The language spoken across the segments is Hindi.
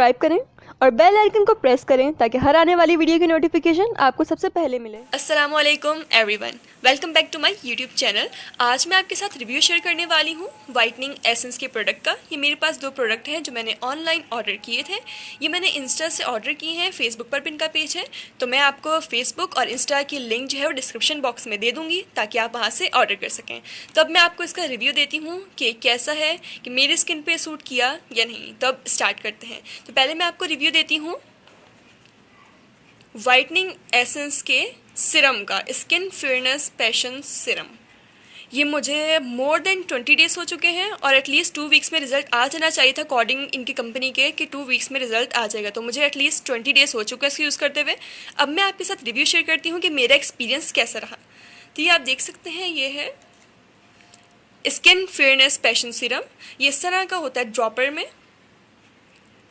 सब्सक्राइब करें और बेल आइकन को प्रेस करें ताकि हर आने वाली वीडियो की नोटिफिकेशन आपको सबसे पहले मिले। अस्सलामुअलैकुम everyone, welcome back to my YouTube channel. आज मैं आपके साथ रिव्यू शेयर करने वाली हूँ वाइटनिंग एसेंस के प्रोडक्ट का। ये मेरे पास दो प्रोडक्ट हैं जो मैंने ऑनलाइन ऑर्डर किए थे। ये मैंने इंस्टा से ऑर्डर किए हैं, फेसबुक पर भी इनका पेज है, तो मैं आपको फेसबुक और इंस्टा की लिंक जो है वो डिस्क्रिप्शन बॉक्स में दे दूँगी ताकि आप वहाँ से ऑर्डर कर सकें। तो अब मैं आपको इसका रिव्यू देती हूँ कि कैसा है, कि मेरी स्किन पे सूट किया या नहीं। तो अब स्टार्ट करते हैं। तो पहले मैं आपको रिव्यू देती हूँ वाइटनिंग एसेंस के सिरम का, स्किन फेयरनेस पैशन सिरम। ये मुझे मोर देन 20 डेज़ हो चुके हैं और एटलीस्ट 2 वीक्स में रिजल्ट आ जाना चाहिए था अकॉर्डिंग इनकी कंपनी के कि 2 वीक्स में रिजल्ट आ जाएगा। तो मुझे एटलीस्ट 20 डेज़ हो चुके हैं इसको यूज़ करते हुए। अब मैं आपके साथ रिव्यू शेयर करती हूँ कि मेरा एक्सपीरियंस कैसा रहा। तो ये आप देख सकते हैं, ये है स्किन फेयरनेस पैशन सिरम। ये इस तरह का होता है ड्रॉपर में।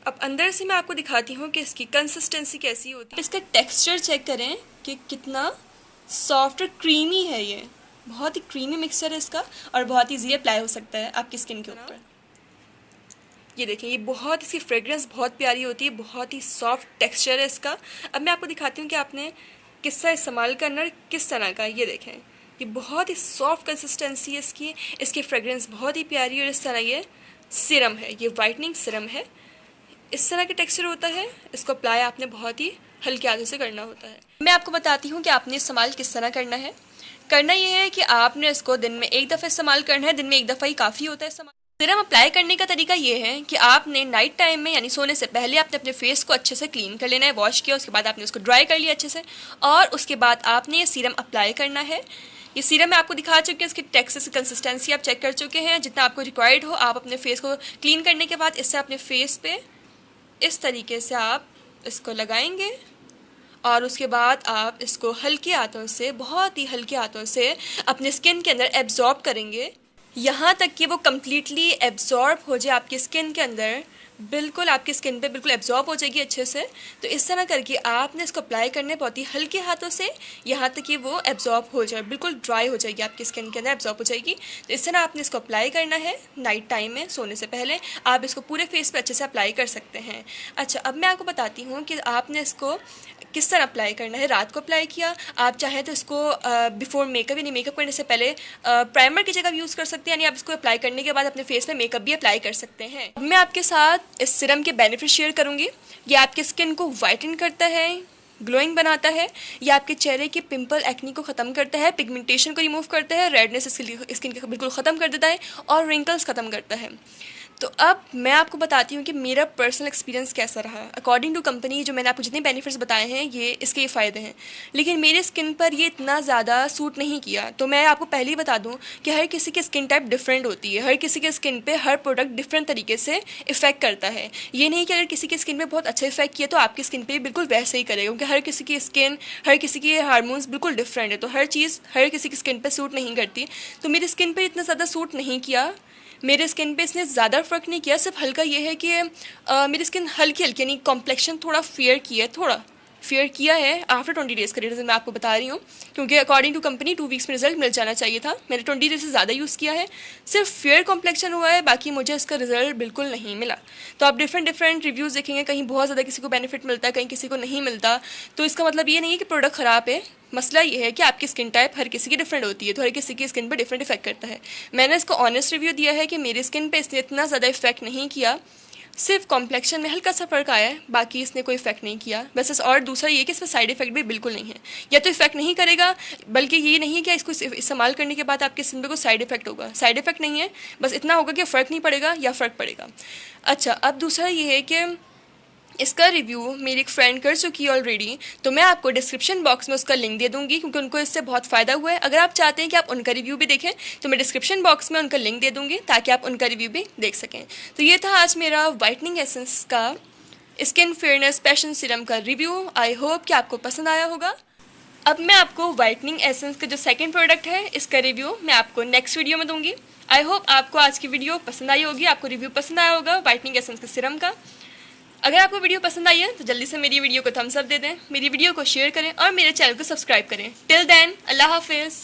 अब अंदर से मैं आपको दिखाती हूँ कि इसकी कंसिस्टेंसी कैसी होती है। इसका टेक्सचर चेक करें कि कितना सॉफ्ट और क्रीमी है। ये बहुत ही क्रीमी मिक्सचर है इसका और बहुत ईजी अप्लाई हो सकता है आपकी स्किन के ऊपर। ये देखिए, ये बहुत, इसकी फ्रेग्रेंस बहुत प्यारी होती है, बहुत ही सॉफ्ट टेक्सचर है इसका। अब मैं आपको दिखाती हूँ कि आपने किसका इस्तेमाल करना है, किस तरह का। ये देखें, ये बहुत ही सॉफ्ट कंसिस्टेंसी है इसकी फ्रेग्रेंस बहुत ही प्यारी। और इस तरह ये सिरम है, ये वाइटनिंग सिरम है, इस तरह के टेक्सचर होता है। इसको अप्लाई आपने बहुत ही हल्के हाथों से करना होता है। मैं आपको बताती हूँ कि आपने इस्तेमाल किस तरह करना है। करना ये है कि आपने इसको दिन में एक दफ़ा इस्तेमाल करना है, दिन में एक दफ़ा ही काफ़ी होता है इस्तेमाल। सिरम अप्लाई करने का तरीका ये है कि आपने नाइट टाइम में यानी सोने से पहले आपने अपने फेस को अच्छे से क्लीन कर लेना है, वॉश किया, उसके बाद आपने उसको ड्राई कर लिया अच्छे से, और उसके बाद आपने ये सीरम अप्लाई करना है। ये सीरम मैं आपको दिखा चुकी हूँ, इसकी टेक्सचर कंसिस्टेंसी आप चेक कर चुके हैं। जितना आपको रिक्वायर्ड हो आप अपने फेस को क्लीन करने के बाद इससे अपने फेस पे इस तरीके से आप इसको लगाएंगे और उसके बाद आप इसको हल्के हाथों से, बहुत ही हल्के हाथों से अपने स्किन के अंदर एब्जॉर्ब करेंगे, यहाँ तक कि वो कम्प्लीटली एब्जॉर्ब हो जाए आपकी स्किन के अंदर, बिल्कुल आपकी स्किन पे बिल्कुल एब्जॉर्ब हो जाएगी अच्छे से। तो इस तरह करके आपने इसको अप्लाई करने बहुत ही हल्के हाथों से, यहाँ तक कि वो एब्जॉर्ब हो जाए, बिल्कुल ड्राई हो जाएगी आपकी स्किन के अंदर, एब्जॉर्ब हो जाएगी। तो इस तरह आपने इसको अप्लाई करना है नाइट टाइम में, सोने से पहले। आप इसको पूरे फेस पे अच्छे से अप्लाई कर सकते हैं। अच्छा, अब मैं आपको बताती हूँ कि आपने इसको किस तरह अप्लाई करना है। रात को अप्लाई किया, आप चाहें तो इसको बिफोर मेकअप यानी मेकअप करने से पहले प्राइमर की जगह यूज़ कर सकते हैं, यानी आप इसको अप्लाई करने के बाद अपने फेस में मेकअप भी अप्लाई कर सकते हैं। अब मैं आपके साथ इस सिरम के बेनिफिट शेयर करूँगी। ये आपकी स्किन को वाइटन करता है, ग्लोइंग बनाता है, ये आपके चेहरे के पिंपल एक्नी को ख़त्म करता है, पिगमेंटेशन को रिमूव करता है, रेडनेस स्किन का बिल्कुल ख़त्म कर देता है और रिंकल्स ख़त्म करता है। तो अब मैं आपको बताती हूँ कि मेरा पर्सनल एक्सपीरियंस कैसा रहा। अकॉर्डिंग टू कंपनी जो मैंने आपको जितने बेनिफिट्स बताए हैं ये इसके ये फ़ायदे हैं, लेकिन मेरे स्किन पर ये इतना ज़्यादा सूट नहीं किया। तो मैं आपको पहले ही बता दूँ कि हर किसी की स्किन टाइप डिफरेंट होती है, हर किसी के स्किन पे हर प्रोडक्ट डिफरेंट तरीके से इफेक्ट करता है। ये नहीं कि अगर किसी की स्किन पे बहुत अच्छा इफेक्ट किया तो आपकी स्किन पे बिल्कुल वैसे ही करेगा, क्योंकि हर किसी की स्किन, हर किसी के हार्मोन्स बिल्कुल डिफरेंट है। तो हर चीज़ हर किसी की स्किन पर सूट नहीं करती। तो मेरी स्किन पर इतना ज़्यादा सूट नहीं किया, मेरे स्किन पे इसने ज़्यादा फ़र्क नहीं किया। सिर्फ हल्का ये है कि मेरी स्किन हल्की हल्की यानी कॉम्प्लेक्शन थोड़ा फेयर किया है आफ्टर 20 डेज़ का रिजल्ट मैं आपको बता रही हूँ, क्योंकि अकॉर्डिंग टू कंपनी 2 वीक्स में रिजल्ट मिल जाना चाहिए था। मैंने 20 डेज से ज़्यादा यूज़ किया है, सिर्फ फेयर कॉम्प्लेक्शन हुआ है, बाकी मुझे इसका रिजल्ट बिल्कुल नहीं मिला। तो आप डिफरेंट रिव्यूज़ देखेंगे, कहीं बहुत ज़्यादा किसी को बेनिफिट मिलता है, कहीं किसी को नहीं मिलता। तो इसका मतलब ये नहीं है कि प्रोडक्ट ख़राब है, मसला ये है कि आपकी स्किन टाइप हर किसी की डिफरेंट होती है, तो हर किसी की स्किन पे डिफरेंट इफेक्ट करता है। मैंने इसको ऑनेस्ट रिव्यू दिया है कि मेरी स्किन पे इसने इतना ज़्यादा इफेक्ट नहीं किया, सिर्फ कॉम्प्लेक्शन में हल्का सा फ़र्क आया है, बाकी इसने कोई इफेक्ट नहीं किया बस। और दूसरा ये कि इसमें साइड इफेक्ट भी बिल्कुल नहीं है, या तो इफेक्ट नहीं करेगा, बल्कि ये नहीं है कि इसको इस्तेमाल करने के बाद आपके स्किन पे कोई साइड इफेक्ट होगा। साइड इफेक्ट नहीं है, बस इतना होगा कि फ़र्क नहीं पड़ेगा या फ़र्क पड़ेगा। अच्छा, अब दूसरा ये है कि इसका रिव्यू मेरी एक फ्रेंड कर चुकी है ऑलरेडी, तो मैं आपको डिस्क्रिप्शन बॉक्स में उसका लिंक दे दूंगी, क्योंकि उनको इससे बहुत फ़ायदा हुआ है। अगर आप चाहते हैं कि आप उनका रिव्यू भी देखें तो मैं डिस्क्रिप्शन बॉक्स में उनका लिंक दे दूंगी ताकि आप उनका रिव्यू भी देख सकें। तो ये था आज मेरा वाइटनिंग एसेंस का स्किन फेयरनेस पैशन सिरम का रिव्यू। आई होप कि आपको पसंद आया होगा। अब मैं आपको वाइटनिंग एसेंस का जो सेकेंड प्रोडक्ट है इसका रिव्यू मैं आपको नेक्स्ट वीडियो में दूँगी। आई होप आपको आज की वीडियो पसंद आई होगी, आपको रिव्यू पसंद आया होगा वाइटनिंग एसेंस के सिरम का। अगर आपको वीडियो पसंद आई है तो जल्दी से मेरी वीडियो को थम्स अप दे दें, मेरी वीडियो को शेयर करें और मेरे चैनल को सब्सक्राइब करें। टिल देन, अल्लाह हाफिज़।